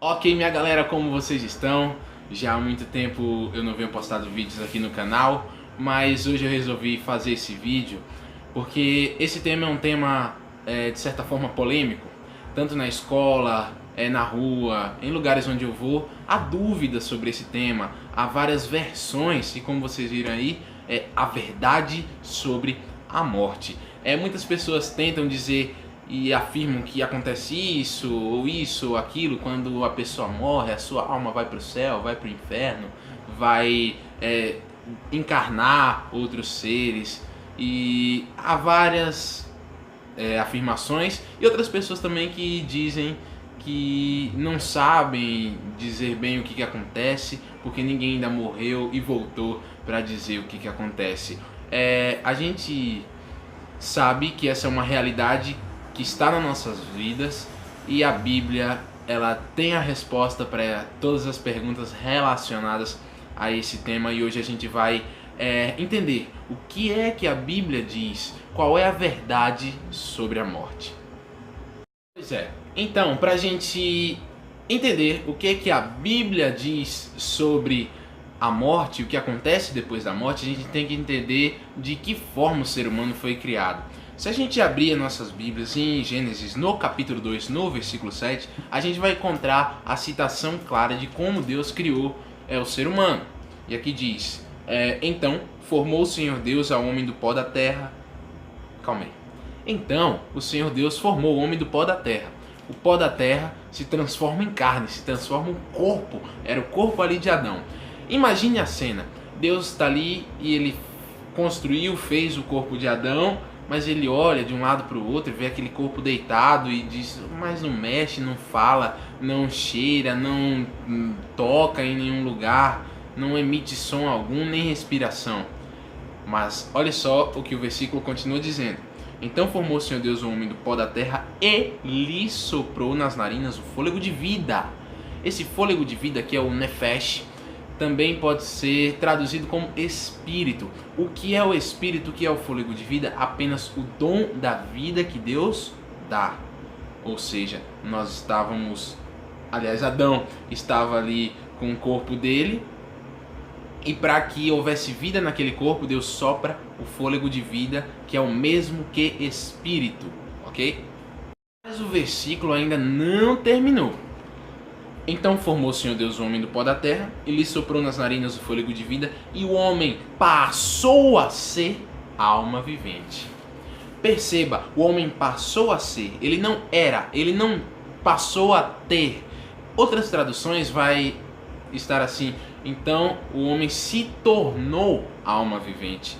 Ok, minha galera, como vocês estão? Já há muito tempo eu não venho postado vídeos aqui no canal, mas hoje eu resolvi fazer esse vídeo porque esse tema é um tema de certa forma polêmico, tanto na escola, na rua, em lugares onde eu vou, há dúvidas sobre esse tema, há várias versões e como vocês viram aí, é a verdade sobre a morte. Muitas pessoas tentam dizer e afirmam que acontece isso ou aquilo quando a pessoa morre, a sua alma vai para o céu, vai para o inferno, vai encarnar outros seres, e há várias afirmações e outras pessoas também que dizem que não sabem dizer bem o que acontece porque ninguém ainda morreu e voltou para dizer o que acontece. A gente sabe que essa é uma realidade que está nas nossas vidas e a Bíblia ela tem a resposta para todas as perguntas relacionadas a esse tema, e hoje a gente vai entender o que é que a Bíblia diz, qual é a verdade sobre a morte. Pois é, então para a gente entender o que é que a Bíblia diz sobre a morte, o que acontece depois da morte, a gente tem que entender de que forma o ser humano foi criado. Se a gente abrir nossas Bíblias em Gênesis, no capítulo 2, no versículo 7, a gente vai encontrar a citação clara de como Deus criou o ser humano. E aqui diz, então formou o Senhor Deus ao homem do pó da terra. Calma aí. Então o Senhor Deus formou o homem do pó da terra. O pó da terra se transforma em carne, se transforma em corpo. Era o corpo ali de Adão. Imagine a cena. Deus está ali e ele construiu, fez o corpo de Adão, mas ele olha de um lado para o outro e vê aquele corpo deitado e diz, mas não mexe, não fala, não cheira, não toca em nenhum lugar, não emite som algum, nem respiração. Mas olha só o que o versículo continua dizendo. Então formou o Senhor Deus o homem do pó da terra e lhe soprou nas narinas o fôlego de vida. Esse fôlego de vida, que é o nefesh, também pode ser traduzido como espírito. O que é o espírito? O que é o fôlego de vida? Apenas o dom da vida que Deus dá. Ou seja, nós estávamos... Aliás, Adão estava ali com o corpo dele, e para que houvesse vida naquele corpo, Deus sopra o fôlego de vida, que é o mesmo que espírito, ok? Mas o versículo ainda não terminou. Então formou o Senhor Deus o homem do pó da terra, e lhe soprou nas narinas o fôlego de vida, e o homem passou a ser alma vivente. Perceba, o homem passou a ser, ele não era, ele não passou a ter. Outras traduções vai estar assim, então o homem se tornou alma vivente.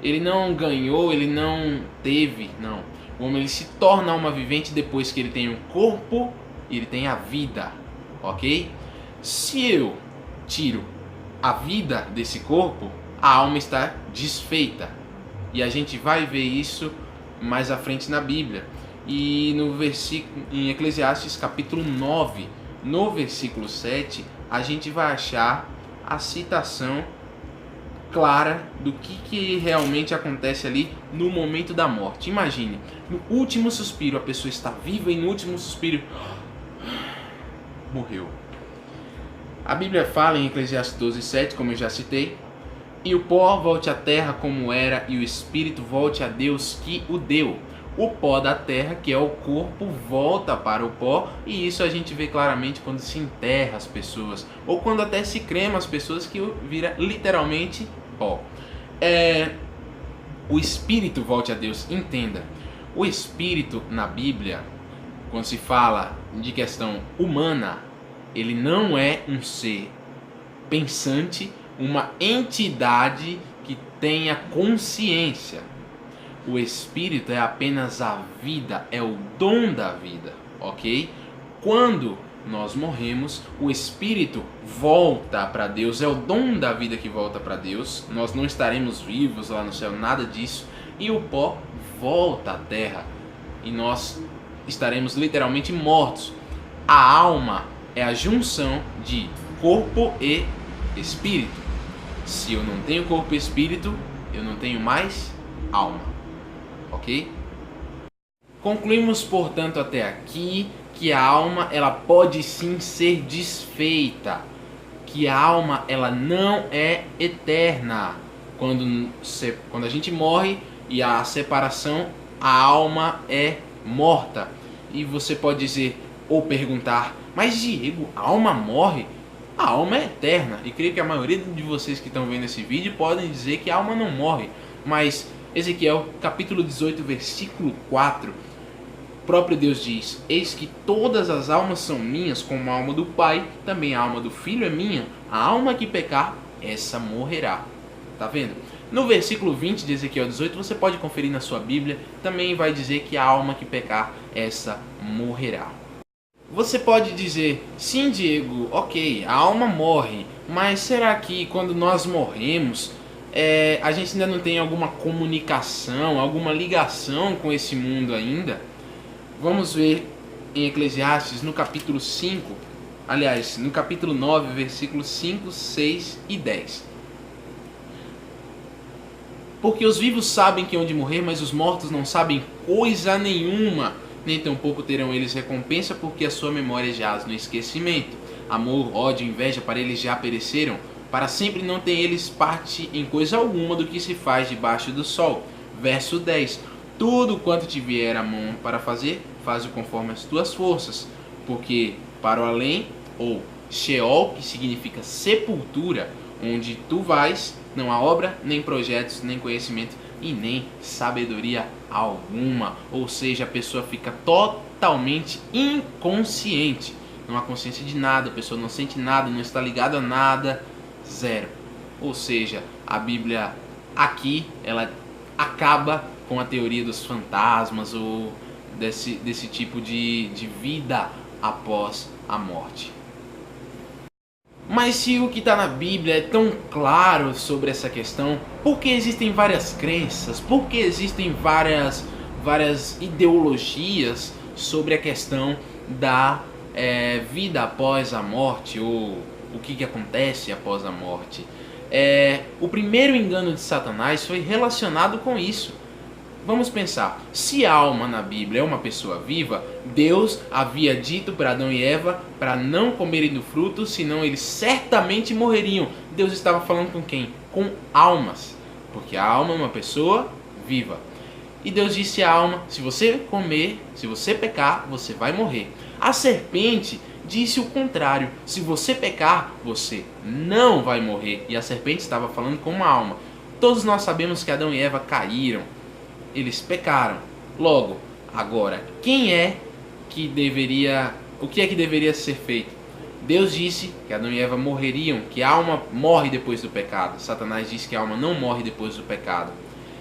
Ele não ganhou, ele não teve, não. O homem ele se torna alma vivente depois que ele tem um corpo e ele tem a vida. Ok? Se eu tiro a vida desse corpo, a alma está desfeita. E a gente vai ver isso mais à frente na Bíblia. E no versículo, em Eclesiastes capítulo 9, no versículo 7, a gente vai achar a citação clara do que realmente acontece ali no momento da morte. Imagine, no último suspiro a pessoa está viva e no último suspiro morreu. A Bíblia fala em Eclesiastes 12:7, como eu já citei, e o pó volte à terra como era, e o espírito volte a Deus que o deu. O pó da terra, que é o corpo, volta para o pó, e isso a gente vê claramente quando se enterra as pessoas, ou quando até se crema as pessoas, que vira literalmente pó. O espírito volte a Deus. Entenda, o espírito na Bíblia, quando se fala de questão humana, ele não é um ser pensante, uma entidade que tenha consciência. O espírito é apenas a vida, é o dom da vida, ok? Quando nós morremos, o espírito volta para Deus, é o dom da vida que volta para Deus. Nós não estaremos vivos lá no céu, nada disso. E o pó volta à terra e nós estaremos literalmente mortos. A alma é a junção de corpo e espírito. Se eu não tenho corpo e espírito, eu não tenho mais alma. Ok? Concluímos, portanto, até aqui que a alma ela pode sim ser desfeita, que a alma ela não é eterna. Quando a gente morre e a separação, a alma é morta. E você pode dizer ou perguntar: mas Diego, a alma morre? A alma é eterna. E creio que a maioria de vocês que estão vendo esse vídeo podem dizer que a alma não morre. Mas Ezequiel capítulo 18 versículo 4, o próprio Deus diz: eis que todas as almas são minhas, como a alma do Pai, também a alma do Filho é minha. A alma que pecar, essa morrerá. Tá vendo? No versículo 20 de Ezequiel 18, você pode conferir na sua Bíblia, também vai dizer que a alma que pecar, essa morrerá. Você pode dizer: sim, Diego, ok, a alma morre, mas será que quando nós morremos, a gente ainda não tem alguma comunicação, alguma ligação com esse mundo ainda? Vamos ver em Eclesiastes no capítulo 5, aliás, no capítulo 9, versículos 5, 6 e 10. Porque os vivos sabem que hão de morrer, mas os mortos não sabem coisa nenhuma, nem tampouco terão eles recompensa, porque a sua memória jaz no esquecimento. Amor, ódio, inveja, para eles já pereceram, para sempre não tem eles parte em coisa alguma do que se faz debaixo do sol. Verso 10. Tudo quanto te vier a mão para fazer, faz-o conforme as tuas forças, porque para o além, ou Sheol, que significa sepultura, onde tu vais, não há obra, nem projetos, nem conhecimento e nem sabedoria alguma. Ou seja, a pessoa fica totalmente inconsciente. Não há consciência de nada, a pessoa não sente nada, não está ligada a nada, zero. Ou seja, a Bíblia aqui, ela acaba com a teoria dos fantasmas ou desse tipo de vida após a morte. Mas se o que está na Bíblia é tão claro sobre essa questão, por que existem várias crenças? Por que existem várias ideologias sobre a questão da vida após a morte, ou o que acontece após a morte? O primeiro engano de Satanás foi relacionado com isso. Vamos pensar, se a alma na Bíblia é uma pessoa viva, Deus havia dito para Adão e Eva para não comerem do fruto, senão eles certamente morreriam. Deus estava falando com quem? Com almas, porque a alma é uma pessoa viva. E Deus disse à alma: se você comer, se você pecar, você vai morrer. A serpente disse o contrário: se você pecar, você não vai morrer. E a serpente estava falando com uma alma. Todos nós sabemos que Adão e Eva caíram. Eles pecaram. Logo, agora, o que é que deveria ser feito? Deus disse que Adão e Eva morreriam, que a alma morre depois do pecado. Satanás disse que a alma não morre depois do pecado.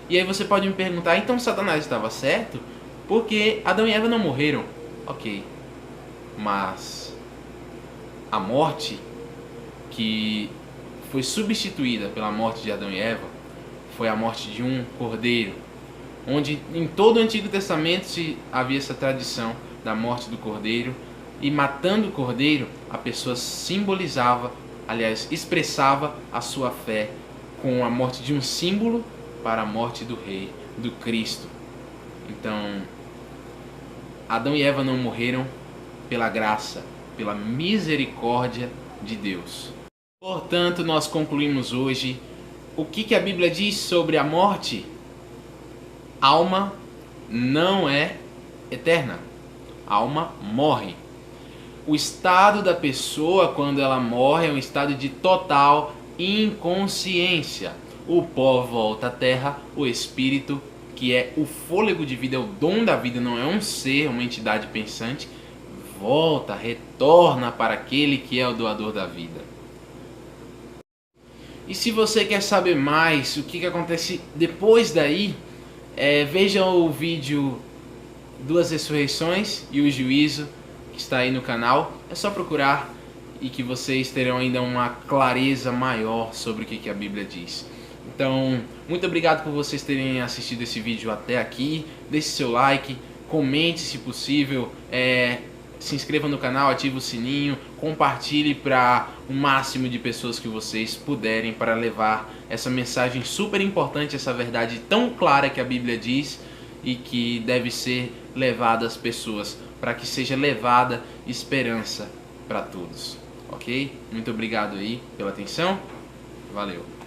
E aí você pode me perguntar: então Satanás estava certo? Porque Adão e Eva não morreram. Ok, mas a morte que foi substituída pela morte de Adão e Eva foi a morte de um cordeiro, onde em todo o Antigo Testamento se havia essa tradição da morte do cordeiro, e matando o cordeiro, a pessoa simbolizava, aliás, expressava a sua fé com a morte de um símbolo para a morte do rei, do Cristo. Então, Adão e Eva não morreram pela graça, pela misericórdia de Deus. Portanto, nós concluímos hoje o que a Bíblia diz sobre a morte. Alma não é eterna. A alma morre. O estado da pessoa quando ela morre é um estado de total inconsciência. O pó volta à terra, o espírito, que é o fôlego de vida, é o dom da vida, não é um ser, uma entidade pensante, volta, retorna para aquele que é o doador da vida. E se você quer saber mais o que acontece depois daí, veja o vídeo Duas Ressurreições e o Juízo, que está aí no canal. É só procurar e que vocês terão ainda uma clareza maior sobre o que a Bíblia diz. Então, muito obrigado por vocês terem assistido esse vídeo até aqui. Deixe seu like, comente se possível, se inscreva no canal, ative o sininho, compartilhe para o máximo de pessoas que vocês puderem, para levar essa mensagem super importante, essa verdade tão clara que a Bíblia diz e que deve ser levada às pessoas para que seja levada esperança para todos, ok? Muito obrigado aí pela atenção, valeu!